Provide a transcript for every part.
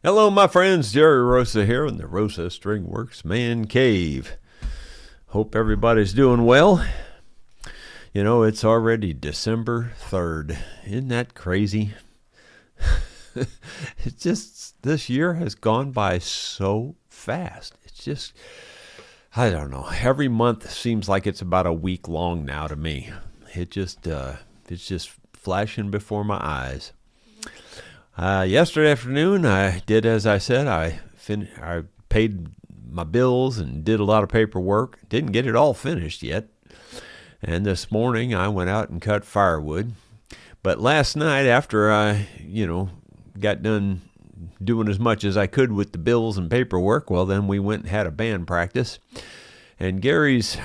Hello, my friends. Jerry Rosa here in the Rosa String Works Man Cave. Hope everybody's doing well. You know, it's already December 3rd. Isn't that crazy? This year has gone by so fast. I don't know. Every month seems like it's about a week long now to me. It's just flashing before my eyes. Yesterday afternoon, I did as I said. I paid my bills and did a lot of paperwork. Didn't get it all finished yet. And this morning, I went out and cut firewood. But last night, after I, got done doing as much as I could with the bills and paperwork, well, then we went and had a band practice. And Gary's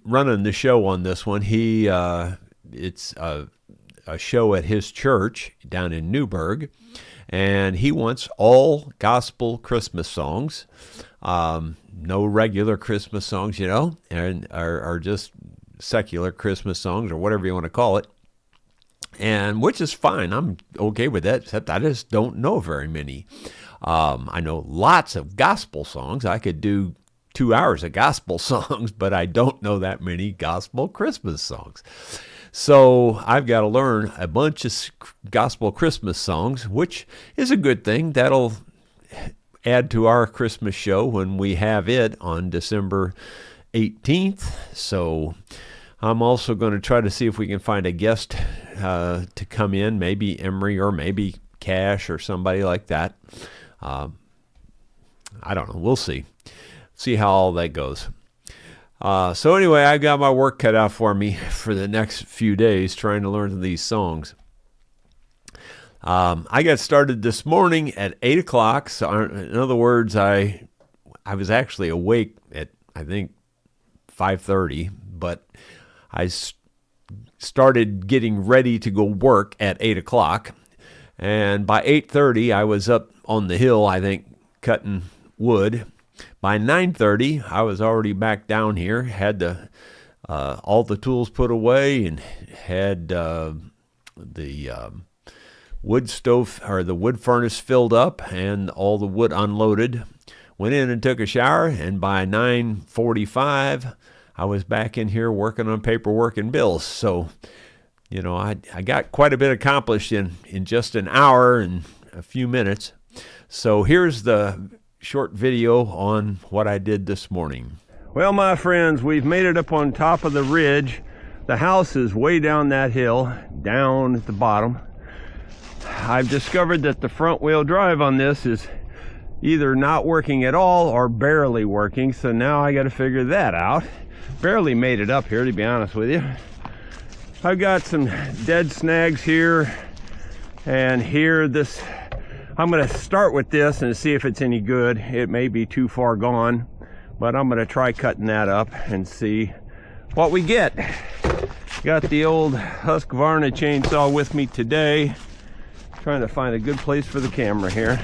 running the show on this one. It's a show at his church down in Newburgh, and he wants all gospel Christmas songs, no regular Christmas songs, and are just secular Christmas songs or whatever you want to call it, and which is fine. I'm okay with that, except I just don't know very many. I know lots of gospel songs. I could do 2 hours of gospel songs, but I don't know that many gospel Christmas songs. So I've got to learn a bunch of gospel Christmas songs, which is a good thing. That'll add to our Christmas show when we have it on December 18th. So I'm also going to try to see if we can find a guest to come in, maybe Emery or maybe Cash or somebody like that. I don't know. We'll see. See how all that goes. So anyway, I got my work cut out for me for the next few days trying to learn these songs. I got started this morning at 8 o'clock. So in other words, I was actually awake at, I think, 5:30, but I started getting ready to go work at 8 o'clock. And by 8:30, I was up on the hill, I think, cutting wood. By 9:30, I was already back down here, had all the tools put away, and had the wood stove or the wood furnace filled up and all the wood unloaded. Went in and took a shower, and by 9:45, I was back in here working on paperwork and bills. So, I got quite a bit accomplished in just an hour and a few minutes. So here's the short video on what I did this morning. Well, my friends, we've made it up on top of the ridge. The house is way down that hill, down at the bottom. I've discovered that the front wheel drive on this is either not working at all or barely working, so now I got to figure that out. Barely made it up here, to be honest with you. I've got some dead snags here and here. I'm going to start with this and see if it's any good. It may be too far gone, but I'm going to try cutting that up and see what we get. Got the old Husqvarna chainsaw with me today. Trying to find a good place for the camera here.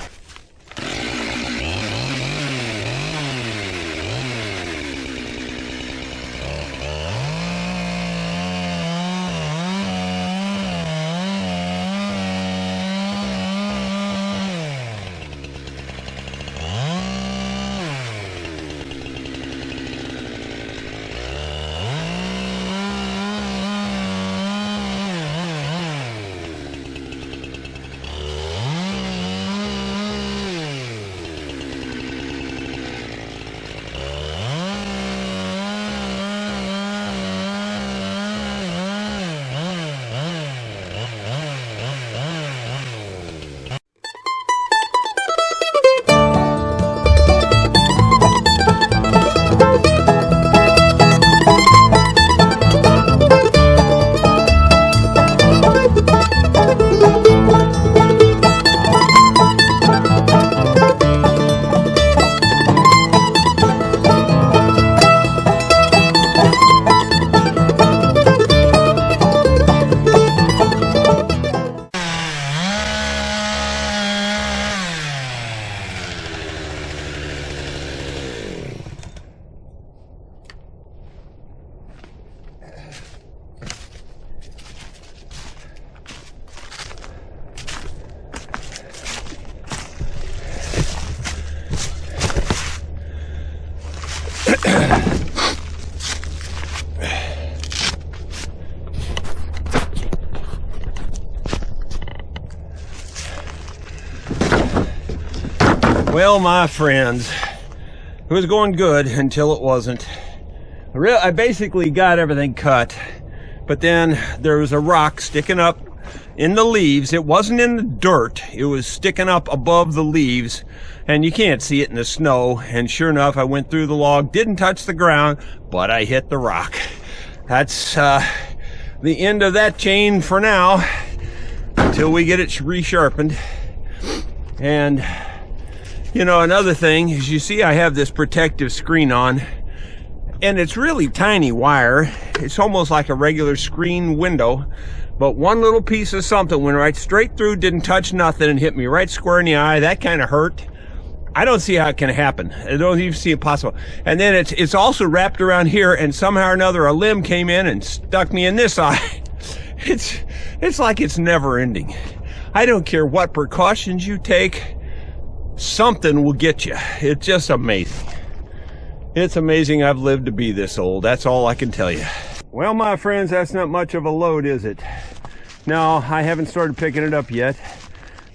Well, my friends, it was going good until it wasn't. I basically got everything cut, but then there was a rock sticking up in the leaves. It wasn't in the dirt, it was sticking up above the leaves, and you can't see it in the snow. And sure enough, I went through the log, didn't touch the ground, but I hit the rock. That's the end of that chain for now, until we get it resharpened. And you know, another thing is, you see I have this protective screen on, and it's really tiny wire. It's almost like a regular screen window, but one little piece of something went right straight through, didn't touch nothing, and hit me right square in the eye. That kind of hurt. I don't see how it can happen. I don't even see it possible. And then it's also wrapped around here, and somehow or another a limb came in and stuck me in this eye. It's like it's never ending. I don't care what precautions you take, something will get you. It's just amazing. It's amazing I've lived to be this old. That's all I can tell you. Well, my friends, that's not much of a load, is it? No, I haven't started picking it up yet,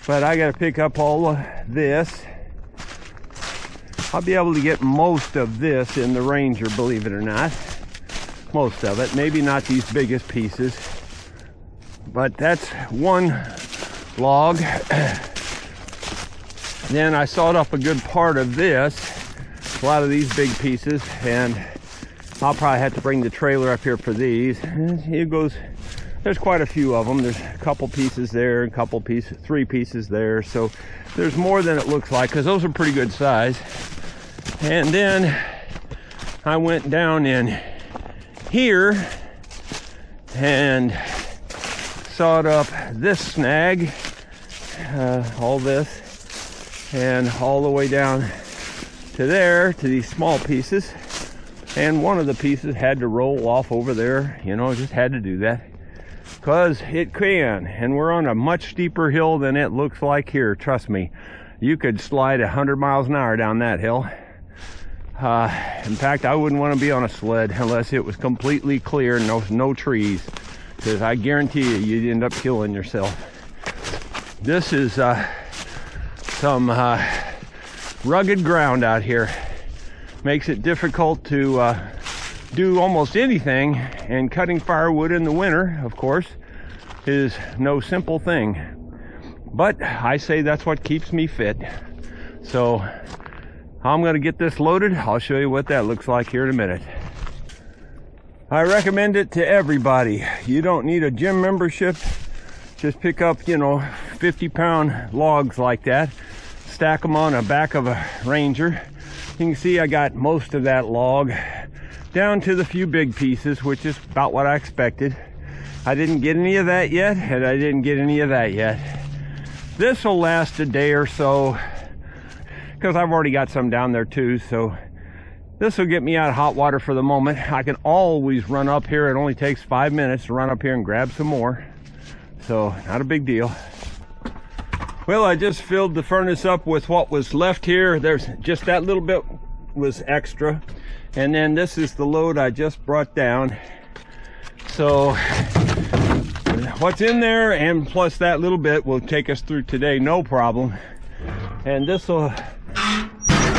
but I got to pick up all of this. I'll be able to get most of this in the Ranger, believe it or not. Most of it. Maybe not these biggest pieces, but that's one log. Then I sawed up a good part of this, a lot of these big pieces, and I'll probably have to bring the trailer up here for these. And it goes, there's quite a few of them. There's a couple pieces there, a couple pieces, 3 pieces there. So there's more than it looks like, because those are pretty good size. And then I went down in here and sawed up this snag, all this, and all the way down to there, to these small pieces. And one of the pieces had to roll off over there, you know, just had to do that because it can. And we're on a much steeper hill than it looks like here. Trust me, you could slide 100 miles an hour down that hill. In fact, I wouldn't want to be on a sled unless it was completely clear, no trees, because I guarantee you'd end up killing yourself. This is some rugged ground out here. Makes it difficult to do almost anything, and cutting firewood in the winter, of course, is no simple thing. But I say that's what keeps me fit. So I'm going to get this loaded. I'll show you what that looks like here in a minute. I recommend it to everybody. You don't need a gym membership. Just pick up, 50-pound logs like that, stack them on the back of a Ranger. You can see I got most of that log down to the few big pieces, which is about what I expected. I didn't get any of that yet, and I didn't get any of that yet. This will last a day or so, because I've already got some down there too, so this will get me out of hot water for the moment. I can always run up here. It only takes 5 minutes to run up here and grab some more. So, not a big deal. Well, I just filled the furnace up with what was left here. There's just that little bit was extra. And then this is the load I just brought down. So, what's in there and plus that little bit will take us through today, no problem. And this will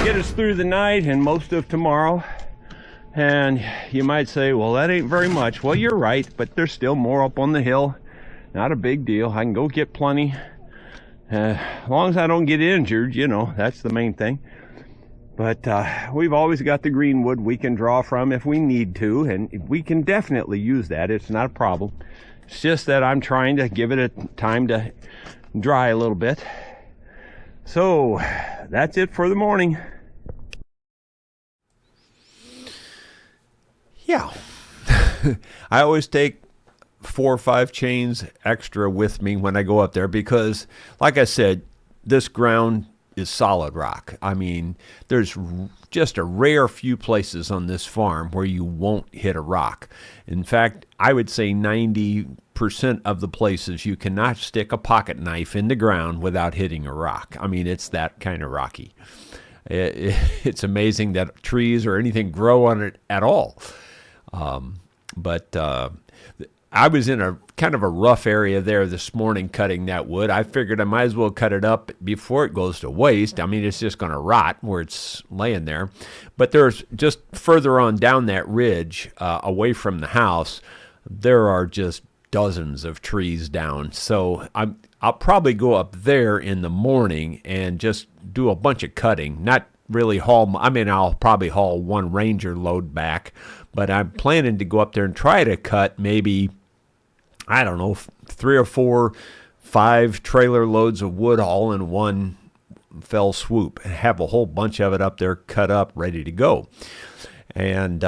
get us through the night and most of tomorrow. And you might say, well, that ain't very much. Well, you're right, but there's still more up on the hill. Not a big deal. I can go get plenty. As long as I don't get injured, that's the main thing. But we've always got the green wood we can draw from if we need to, and we can definitely use that. It's not a problem. It's just that I'm trying to give it a time to dry a little bit. So that's it for the morning. Yeah. I always take 4 or 5 chains extra with me when I go up there because, like I said, this ground is solid rock. I mean, there's just a rare few places on this farm where you won't hit a rock. In fact, I would say 90% of the places you cannot stick a pocket knife in the ground without hitting a rock. I mean, it's that kind of rocky. It's amazing that trees or anything grow on it at all. But I was in a kind of a rough area there this morning cutting that wood. I figured I might as well cut it up before it goes to waste. I mean, it's just going to rot where it's laying there. But there's just further on down that ridge, away from the house, there are just dozens of trees down. So I'll probably go up there in the morning and just do a bunch of cutting. Not really haul. I mean, I'll probably haul one Ranger load back, but I'm planning to go up there and try to cut maybe, I don't know, 3 or 4, 5 trailer loads of wood all in one fell swoop and have a whole bunch of it up there cut up, ready to go. And,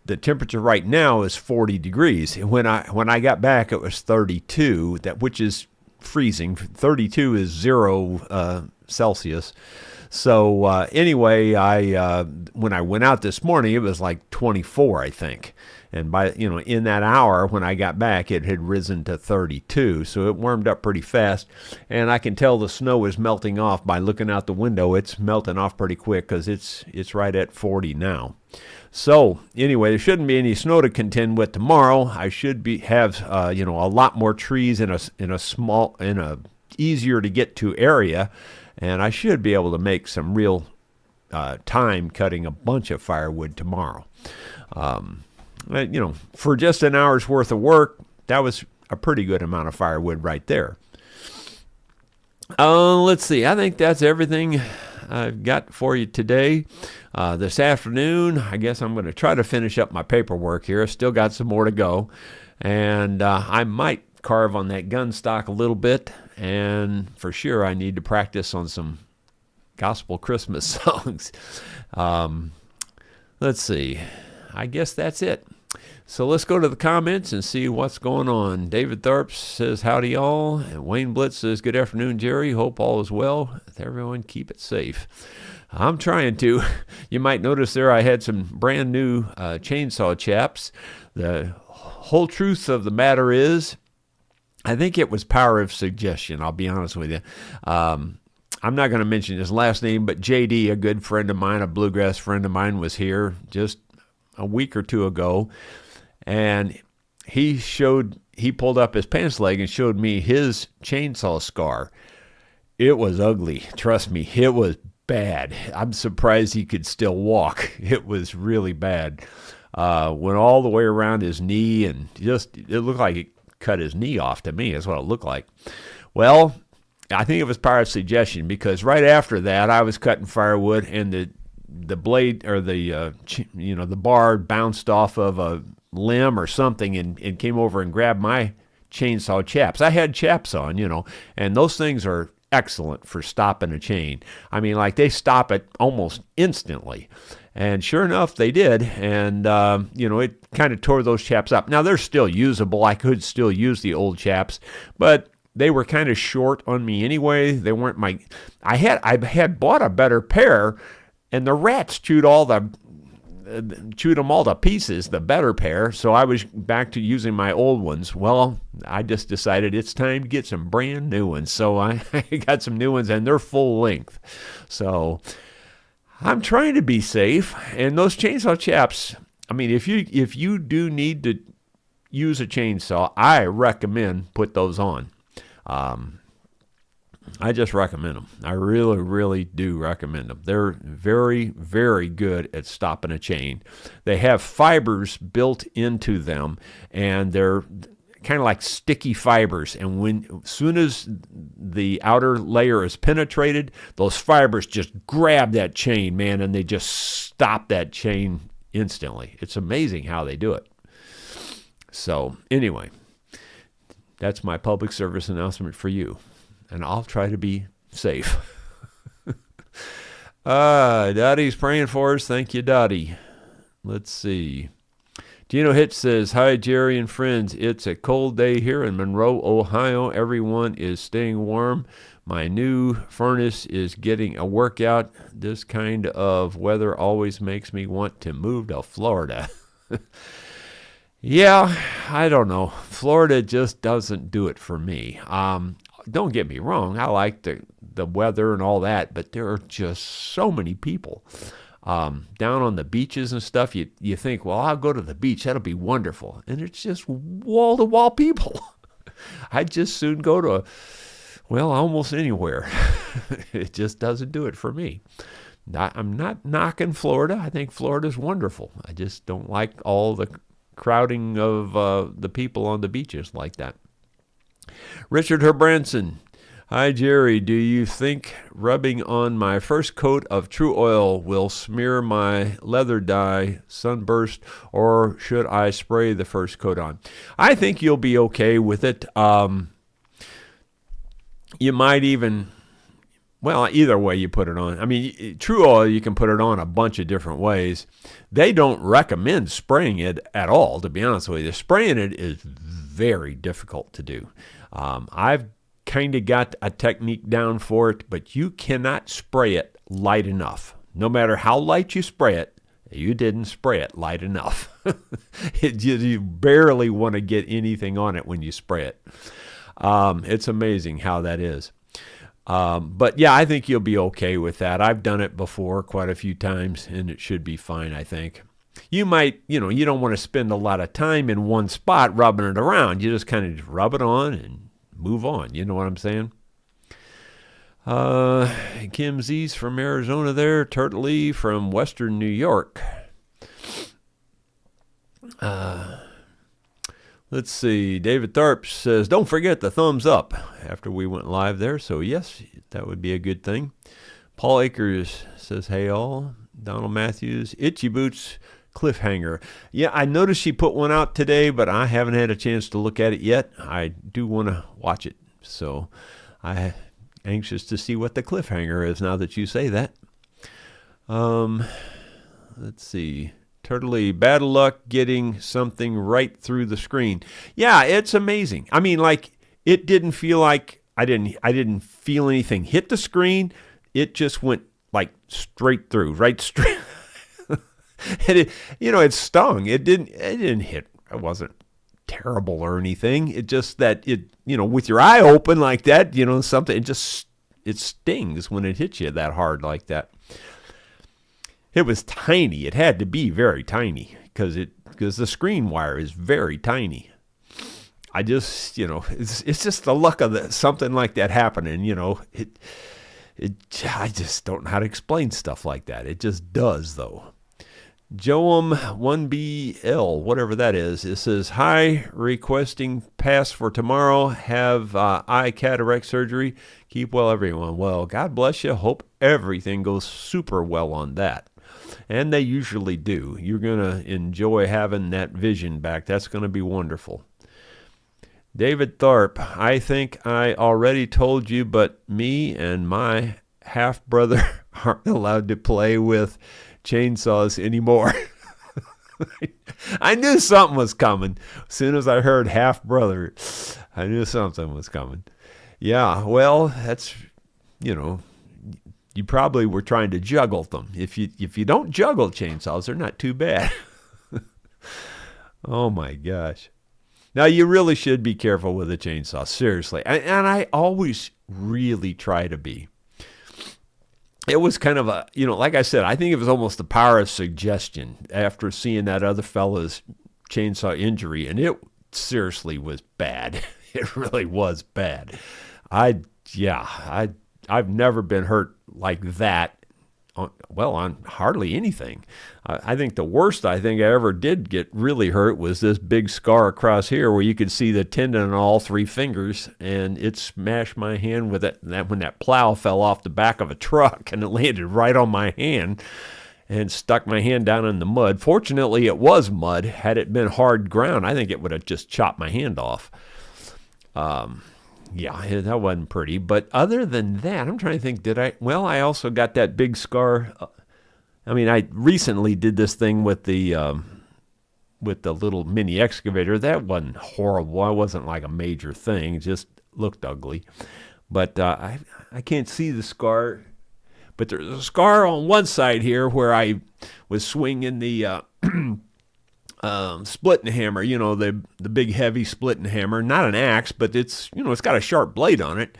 the temperature right now is 40 degrees. When I got back, it was 32, which is freezing. 32 is 0 Celsius. So anyway, when I went out this morning, it was like 24, I think. And in that hour when I got back, it had risen to 32. So it warmed up pretty fast. And I can tell the snow is melting off by looking out the window. It's melting off pretty quick because it's right at 40 now. So anyway, there shouldn't be any snow to contend with tomorrow. I should have a lot more trees in a easier to get to area, and I should be able to make some real time cutting a bunch of firewood tomorrow. For just an hour's worth of work, that was a pretty good amount of firewood right there. Let's see. I think that's everything I've got for you today. This afternoon, I guess I'm going to try to finish up my paperwork here. Still got some more to go. And I might carve on that gun stock a little bit. And for sure, I need to practice on some gospel Christmas songs. Let's see. I guess that's it. So let's go to the comments and see what's going on. David Tharp says, howdy y'all. And Wayne Blitz says, good afternoon, Jerry. Hope all is well. Everyone keep it safe. I'm trying to. You might notice there I had some brand new chainsaw chaps. The whole truth of the matter is, I think it was power of suggestion. I'll be honest with you. I'm not going to mention his last name, but JD, a good friend of mine, a bluegrass friend of mine, was here just a week or two ago. And he pulled up his pants leg and showed me his chainsaw scar. It was ugly. Trust me, it was bad. I'm surprised he could still walk. It was really bad. Went all the way around his knee, and it looked like it cut his knee off to me. That's what it looked like. Well, I think it was power of suggestion, because right after that, I was cutting firewood, and the blade, or the bar bounced off of a limb or something and came over and grabbed my chainsaw chaps. I had chaps on, and those things are excellent for stopping a chain. I mean, like, they stop it almost instantly. And sure enough, they did. And, it kind of tore those chaps up. Now, they're still usable. I could still use the old chaps, but they were kind of short on me anyway. They weren't I had bought a better pair, and the rats chewed them all to pieces, the better pair. So I was back to using my old ones. Well, I just decided it's time to get some brand new ones. So I got some new ones, and they're full length. So I'm trying to be safe. And those chainsaw chaps, I mean, if you do need to use a chainsaw, I recommend put those on. I just recommend them. I really, really do recommend them. They're very, very good at stopping a chain. They have fibers built into them, and they're kind of like sticky fibers. And as soon as the outer layer is penetrated, those fibers just grab that chain, man, and they just stop that chain instantly. It's amazing how they do it. So anyway, that's my public service announcement for you. And I'll try to be safe. Dottie's praying for us. Thank you, Dottie. Let's see. Gino Hitch says, hi, Jerry and friends. It's a cold day here in Monroe, Ohio. Everyone is staying warm. My new furnace is getting a workout. This kind of weather always makes me want to move to Florida. Yeah, I don't know. Florida just doesn't do it for me. Don't get me wrong. I like the weather and all that, but there are just so many people. Down on the beaches and stuff, you think, well, I'll go to the beach. That'll be wonderful. And it's just wall-to-wall people. I'd just soon go to, well, almost anywhere. It just doesn't do it for me. I'm not knocking Florida. I think Florida's wonderful. I just don't like all the crowding of the people on the beaches like that. Richard Herbranson. Hi, Jerry. Do you think rubbing on my first coat of True Oil will smear my leather dye sunburst, or should I spray the first coat on? I think you'll be okay with it. You might even, well, either way you put it on. I mean, True Oil, you can put it on a bunch of different ways. They don't recommend spraying it at all, to be honest with you. Spraying it is very difficult to do. I've kind of got a technique down for it, but you cannot spray it light enough. No matter how light you spray it, you didn't spray it light enough. You barely want to get anything on it when you spray it. It's amazing how that is. But yeah, I think you'll be okay with that. I've done it before quite a few times, and it should be fine, I think. You might, you don't want to spend a lot of time in one spot rubbing it around. You just kind of rub it on and move on. You know what I'm saying? Kim Z's from Arizona there. Turtle Lee from Western New York. Let's see. David Tharp says, don't forget the thumbs up after we went live there. So, yes, that would be a good thing. Paul Akers says, hey, all. Donald Matthews, Itchy Boots, cliffhanger. Yeah, I noticed she put one out today, but I haven't had a chance to look at it yet. I do want to watch it. So, I'm anxious to see what the cliffhanger is now that you say that. Let's see. Totally bad luck getting something right through the screen. Yeah, it's amazing. I mean, like, it didn't feel like I didn't feel anything hit the screen. It just went like straight through, right straight. And it stung. It didn't hit. It wasn't terrible or anything. It just that with your eye open like that, something, it stings when it hits you that hard like that. It was tiny. It had to be very tiny because the screen wire is very tiny. I just, it's just the luck of something like that happening. I just don't know how to explain stuff like that. It just does, though. Joam 1BL, whatever that is, it says, hi, requesting pass for tomorrow, have eye cataract surgery. Keep well, everyone. Well, God bless you. Hope everything goes super well on that. And they usually do. You're going to enjoy having that vision back. That's going to be wonderful. David Tharp, I think I already told you, but me and my half-brother aren't allowed to play with chainsaws anymore. I knew something was coming. As soon as I heard half-brother, I knew something was coming. Yeah, well, that's, you probably were trying to juggle them. If you don't juggle chainsaws, they're not too bad. Oh, my gosh. Now, you really should be careful with a chainsaw, seriously. And I always really try to be. It was kind of a, like I said, I think it was almost the power of suggestion after seeing that other fella's chainsaw injury. And it seriously was bad. It really was bad. I've never been hurt like that. On hardly anything. I think the worst I ever did get really hurt was this big scar across here where you could see the tendon on all three fingers, and it smashed my hand with it. When that plow fell off the back of a truck and it landed right on my hand and stuck my hand down in the mud. Fortunately, it was mud. Had it been hard ground, I think it would have just chopped my hand off. Yeah, that wasn't pretty. But other than that, I'm trying to think, I also got that big scar. I recently did this thing with the little mini excavator. That wasn't horrible. It wasn't like a major thing. It just looked ugly. But I can't see the scar. But there's a scar on one side here where I was swinging the splitting hammer, the big heavy splitting hammer, not an axe, but it's, it's got a sharp blade on it.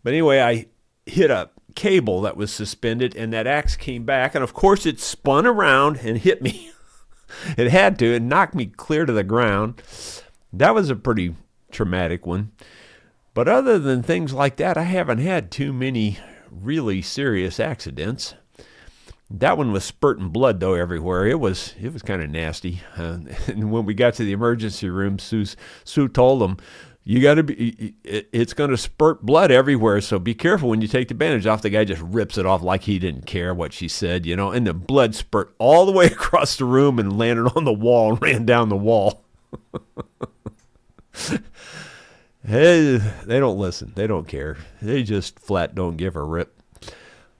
But anyway, hit a cable that was suspended, and that axe came back, and of course it spun around and hit me. It had to. It knocked me clear to the ground. That was a pretty traumatic one. But other than things like that, I haven't had too many really serious accidents. That one was spurting blood though everywhere. It was kind of nasty. And when we got to the emergency room, Sue told them, "You got to be. It's going to spurt blood everywhere, so be careful when you take the bandage off." The guy just rips it off like he didn't care what she said, and the blood spurt all the way across the room and landed on the wall and ran down the wall. Hey, they don't listen. They don't care. They just flat don't give a rip.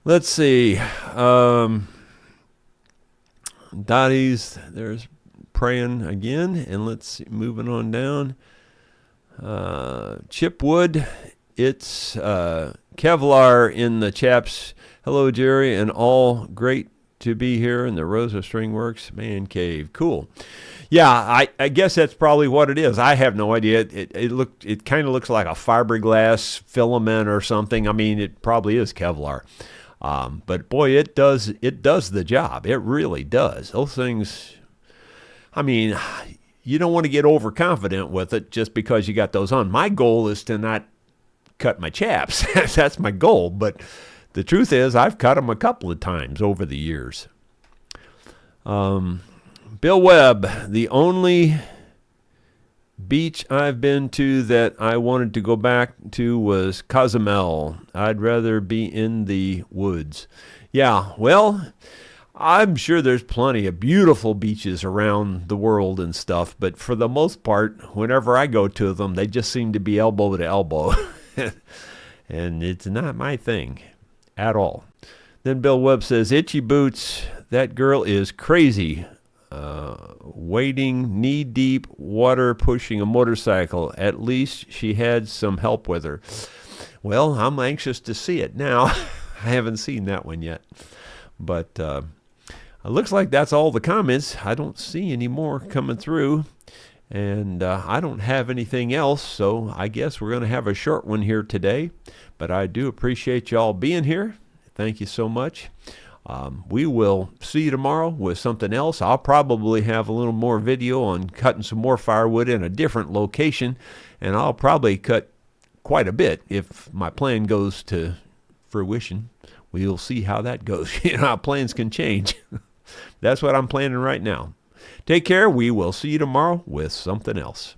Let's see. Dottie's there's praying again, and let's see, moving on down. Chipwood, it's Kevlar in the chaps. Hello, Jerry, and all. Great to be here in the Rosa String Works Man Cave. Cool. Yeah, I guess that's probably what it is. I have no idea. It kind of looks like a fiberglass filament or something. I mean, it probably is Kevlar. But boy, it does the job. It really does. Those things, I mean, you don't want to get overconfident with it just because you got those on. My goal is to not cut my chaps. That's my goal. But the truth is, I've cut them a couple of times over the years. Bill Webb, the only beach I've been to that I wanted to go back to was Cozumel. I'd rather be in the woods. Yeah, well, I'm sure there's plenty of beautiful beaches around the world and stuff, but for the most part, whenever I go to them, they just seem to be elbow to elbow. And it's not my thing at all. Then Bill Webb says, "Itchy Boots, that girl is crazy. Wading knee-deep water, pushing a motorcycle. At least she had some help with her." Well, I'm anxious to see it now. I haven't seen that one yet. But it looks like that's all the comments. I don't see any more coming through. And I don't have anything else, so I guess we're going to have a short one here today. But I do appreciate y'all being here. Thank you so much. We will see you tomorrow with something else. I'll probably have a little more video on cutting some more firewood in a different location, and I'll probably cut quite a bit if my plan goes to fruition. We'll see how that goes. How plans can change. That's what I'm planning right now. Take care. We will see you tomorrow with something else.